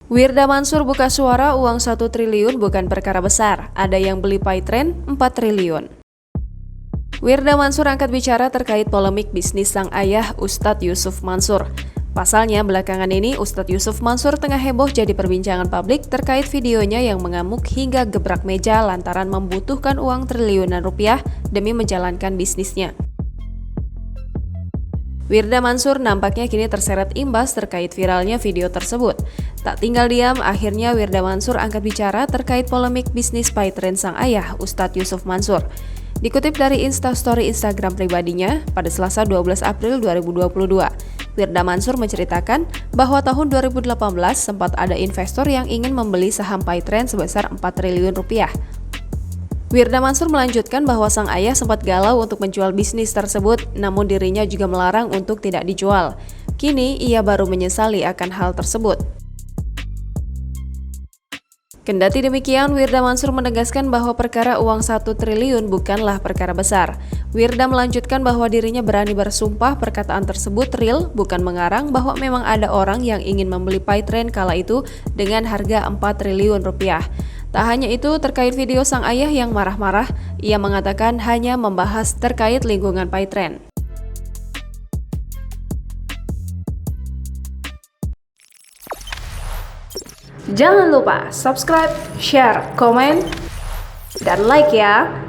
Wirda Mansur buka suara uang 1 triliun bukan perkara besar. Ada yang beli Paytrend 4 triliun. Wirda Mansur angkat bicara terkait polemik bisnis sang ayah Ustadz Yusuf Mansur. Pasalnya belakangan ini Ustadz Yusuf Mansur tengah heboh jadi perbincangan publik terkait videonya yang mengamuk hingga gebrak meja lantaran membutuhkan uang triliunan rupiah demi menjalankan bisnisnya. Wirda Mansur nampaknya kini terseret imbas terkait viralnya video tersebut. Tak tinggal diam, akhirnya Wirda Mansur angkat bicara terkait polemik bisnis Paytrend sang ayah, Ustadz Yusuf Mansur. Dikutip dari Instastory Instagram pribadinya, pada Selasa 12 April 2022, Wirda Mansur menceritakan bahwa tahun 2018 sempat ada investor yang ingin membeli saham Paytrend sebesar 4 triliun rupiah. Wirda Mansur melanjutkan bahwa sang ayah sempat galau untuk menjual bisnis tersebut, namun dirinya juga melarang untuk tidak dijual. Kini, ia baru menyesali akan hal tersebut. Kendati demikian, Wirda Mansur menegaskan bahwa perkara uang 1 triliun bukanlah perkara besar. Wirda melanjutkan bahwa dirinya berani bersumpah perkataan tersebut real, bukan mengarang bahwa memang ada orang yang ingin membeli Paytrend kala itu dengan harga 4 triliun rupiah. Tak hanya itu, terkait video sang ayah yang marah-marah, ia mengatakan hanya membahas terkait lingkungan Paytrend. Jangan lupa subscribe, share, komen, dan like ya!